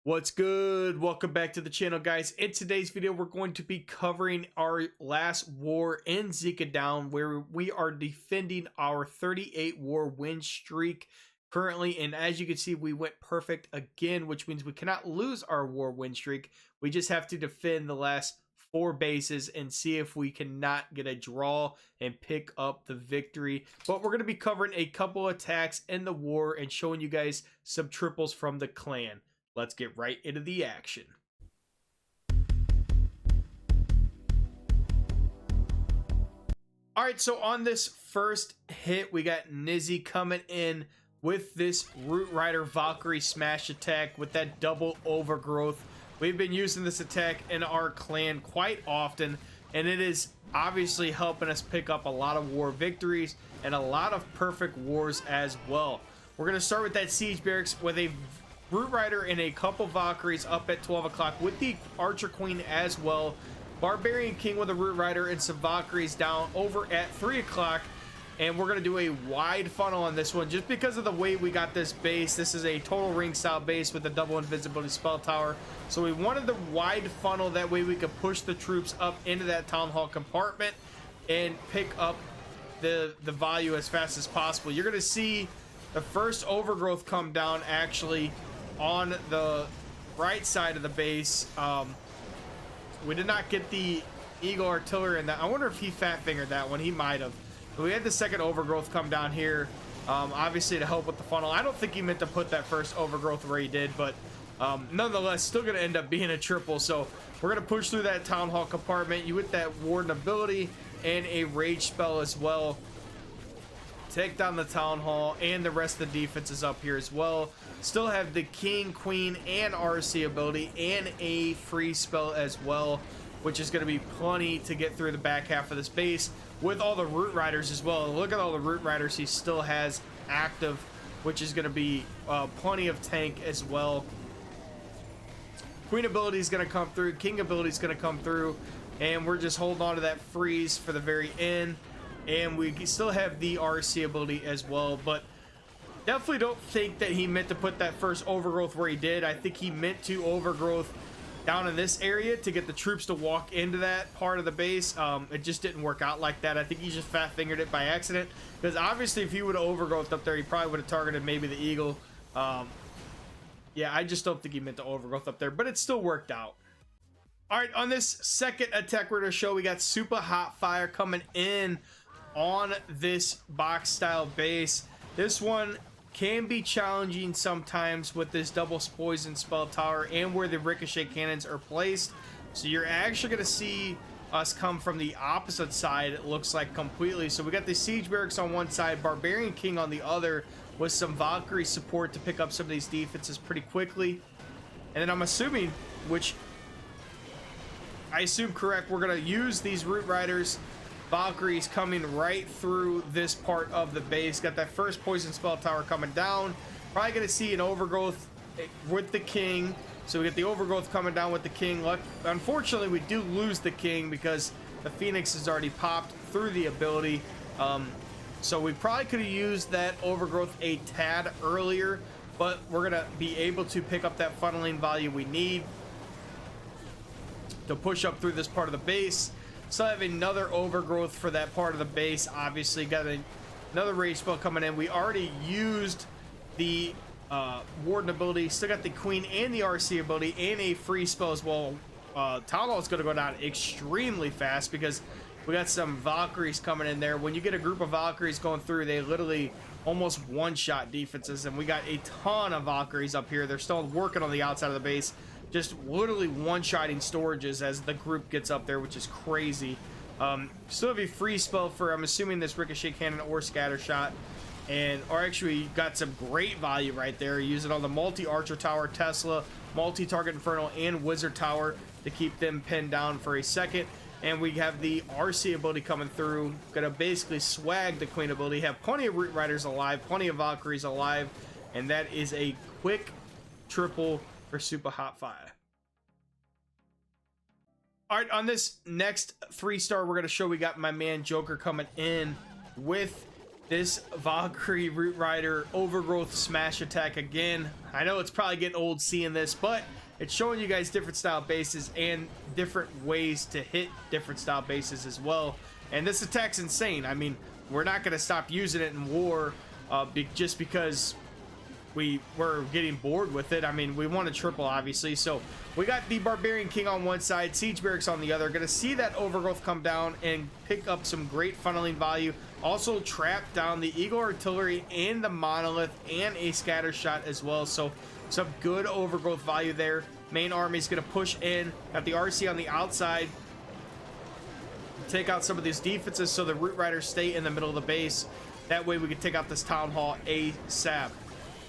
What's good? Welcome back to the channel, guys. In today's video, we're going to be covering our last war in ZIKA down, where we are defending our 38 war win streak currently. And as you can see, we went perfect again, which means we cannot lose our war win streak. We just have to defend the last 4 bases and see if we cannot get a draw and pick up the victory. But we're going to be covering a couple attacks in the war and showing you guys some triples from the clan. Let's get right into the action. All right, so on this first hit, we got Nizzy coming in with this Root Rider Valkyrie smash attack with that double overgrowth. We've been using this attack in our clan quite often, and it is obviously helping us pick up a lot of war victories and a lot of perfect wars as well. We're going to start with that siege barracks with a Root Rider and a couple Valkyries up at 12 o'clock with the Archer Queen as well. Barbarian King with a Root Rider and some Valkyries down over at 3 o'clock. And we're going to do a wide funnel on this one just because of the way we got this base. This is a total ring style base with a double invisibility spell tower. So we wanted the wide funnel, that way we could push the troops up into that town hall compartment and pick up the value as fast as possible. You're going to see the first overgrowth come down actually on the right side of the base. We did not get the Eagle Artillery in that. I wonder if he fat fingered that one. He might have. But we had the second overgrowth come down here, obviously to help with the funnel. I don't think he meant to put that first overgrowth where he did, but nonetheless, still going to end up being a triple. So we're going to push through that town hall compartment. You with that Warden ability and a rage spell as well. Take down the town hall, and the rest of the defense is up here as well. Still have the King, Queen, and RC ability and a free spell as well, which is going to be plenty to get through the back half of this base with all the Root Riders as well. Look at all the Root Riders he still has active, which is going to be plenty of tank as well. Queen ability is going to come through, King ability is going to come through, and we're just holding on to that freeze for the very end. And we still have the RC ability as well, but definitely don't think that he meant to put that first overgrowth where he did. I think he meant to overgrowth down in this area to get the troops to walk into that part of the base. It just didn't work out like that. I think he just fat fingered it by accident, because obviously if he would have overgrowthed up there, he probably would have targeted maybe the Eagle. Yeah, I just don't think he meant to overgrowth up there, but it still worked out. All right, on this second attack we're going to show, we got Super Hot Fire coming in on this box style base. This one can be challenging sometimes with this double poison spell tower and where the ricochet cannons are placed. So you're actually going to see us come from the opposite side, it looks like, completely. So we got the siege barracks on one side, Barbarian King on the other, with some Valkyrie support to pick up some of these defenses pretty quickly. And then I'm assuming, which I assume correct, we're going to use these Root Riders, Valkyries coming right through this part of the base. Got that first poison spell tower coming down. Probably going to see an overgrowth with the King. So we get the overgrowth coming down with the King. Unfortunately, we do lose the King because the Phoenix has already popped through the ability. So we probably could have used that overgrowth a tad earlier, but we're going to be able to pick up that funneling value we need to push up through this part of the base. Still have another overgrowth for that part of the base. Obviously got another rage spell coming in. We already used the Warden ability. Still got the Queen and the RC ability and a free spell as well. Town Hall is going to go down extremely fast because we got some Valkyries coming in there. When you get a group of Valkyries going through, they literally almost one-shot defenses, and we got a ton of Valkyries up here. They're still working on the outside of the base, just literally one-shotting storages as the group gets up there, which is crazy. Still have a free spell for, I'm assuming, this ricochet cannon or scatter shot, or actually got some great value right there. Use it on the multi-archer tower, Tesla, multi-target infernal, and wizard tower to keep them pinned down for a second. And we have the RC ability coming through. Gonna basically swag the Queen ability. Have plenty of Root Riders alive, plenty of Valkyries alive, and that is a quick triple for Super Hot Fire. All right, on this next 3-star, we're going to show we got my man Joker coming in with this Valkyrie Root Rider Overgrowth Smash Attack again. I know it's probably getting old seeing this, but it's showing you guys different style bases and different ways to hit different style bases as well. And this attack's insane. I mean, we're not going to stop using it in war just because we were getting bored with it. I mean, we want a triple, obviously. So we got the Barbarian King on one side, Siege Barracks on the other. Going to see that Overgrowth come down and pick up some great funneling value. Also trap down the Eagle Artillery and the Monolith and a Scatter Shot as well. So some good Overgrowth value there. Main army is going to push in. Got the RC on the outside. Take out some of these defenses so the Root Riders stay in the middle of the base. That way we can take out this Town Hall ASAP.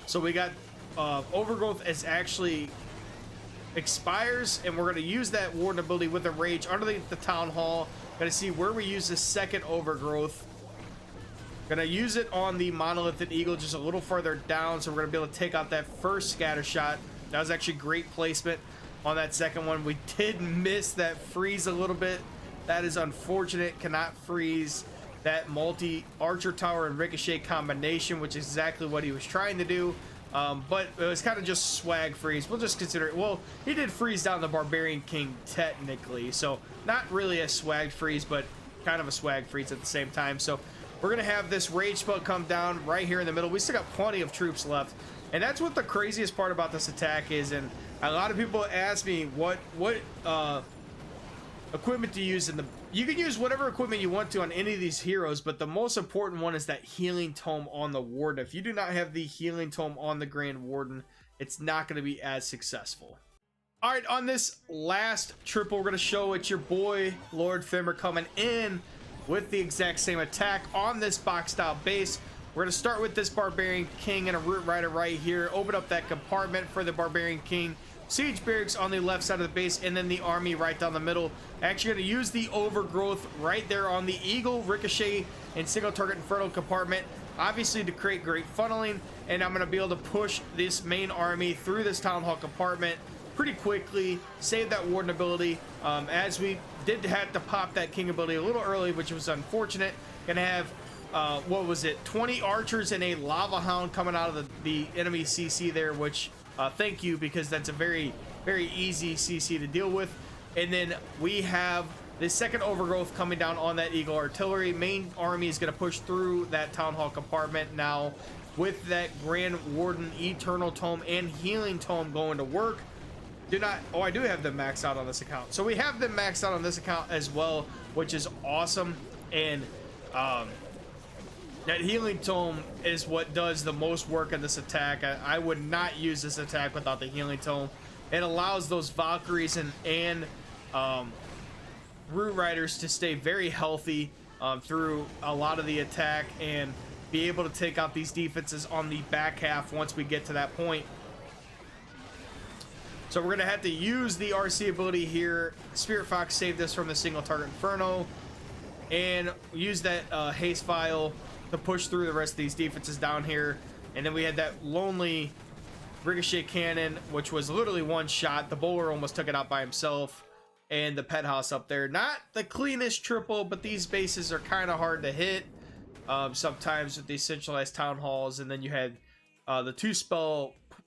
So we got Overgrowth as actually expires, and we're going to use that Warden ability with a Rage underneath the Town Hall. Going to see where we use the second Overgrowth. Going to use it on the Monolith and Eagle just a little further down, so we're going to be able to take out that first Scatter Shot. That was actually great placement on that second one. We did miss that freeze a little bit. That is unfortunate. Cannot freeze that multi-archer tower and ricochet combination, which is exactly what he was trying to do. But it was kind of just swag freeze. We'll just consider it. Well, he did freeze down the Barbarian King technically, so not really a swag freeze, but kind of a swag freeze at the same time. So we're gonna have this rage spell come down right here in the middle. We still got plenty of troops left, and that's what the craziest part about this attack is. And a lot of people ask me what equipment to use in the... You can use whatever equipment you want to on any of these heroes, but the most important one is that healing tome on the Warden. If you do not have the healing tome on the Grand Warden, it's not going to be as successful. All right, on this last triple, we're going to show it's your boy Lord Fimmer coming in with the exact same attack on this box style base. We're going to start with this Barbarian King and a Root Rider right here. Open up that compartment for the Barbarian King. Siege Barracks on the left side of the base, and then the army right down the middle. Actually going to use the Overgrowth right there on the Eagle, Ricochet, and single target Inferno compartment, obviously to create great funneling. And I'm going to be able to push this main army through this Town Hall compartment pretty quickly, save that Warden ability, as we did have to pop that King ability a little early, which was unfortunate. Gonna have what was it, 20 archers and a Lava Hound coming out of the enemy CC there, which thank you, because that's a very easy CC to deal with. And then we have the second Overgrowth coming down on that Eagle Artillery. Main army is going to push through that Town Hall compartment now with that Grand Warden Eternal Tome and Healing Tome going to work. I do have them maxed out on this account. So we have them maxed out on this account as well, which is awesome. And that Healing Tome is what does the most work in this attack. I would not use this attack without the Healing Tome. It allows those Valkyries and Root Riders to stay very healthy through a lot of the attack and be able to take out these defenses on the back half once we get to that point. So we're going to have to use the RC ability here. Spirit Fox saved us from the single target Inferno, and use that Haste Vial to push through the rest of these defenses down here. And then we had that lonely Ricochet Cannon, which was literally one shot. The Bowler almost took it out by himself. And the Pet House up there. Not the cleanest triple, but these bases are kind of hard to hit sometimes with these centralized Town Halls. And then you had the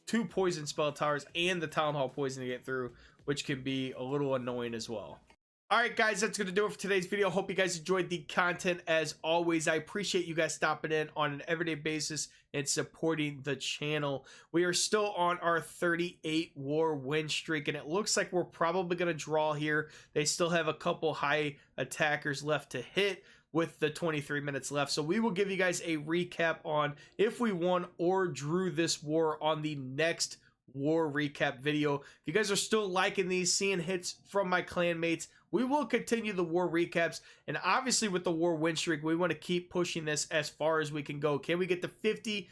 two poison spell towers and the Town Hall poison to get through, which can be a little annoying as well. Alright guys, that's going to do it for today's video. Hope you guys enjoyed the content. As always, I appreciate you guys stopping in on an everyday basis and supporting the channel. We are still on our 38 war win streak, and it looks like we're probably going to draw here. They still have a couple high attackers left to hit with the 23 minutes left. So we will give you guys a recap on if we won or drew this war on the next war recap video. If you guys are still liking these, seeing hits from my clanmates, we will continue the war recaps. And obviously with the war win streak, we want to keep pushing this as far as we can go. Can we get to 50,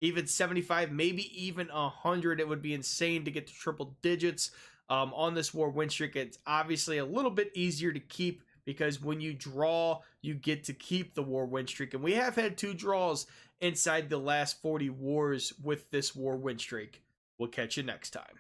even 75, maybe even 100? It would be insane to get to triple digits on this war win streak. It's obviously a little bit easier to keep because when you draw, you get to keep the war win streak. And we have had 2 draws inside the last 40 wars with this war win streak. We'll catch you next time.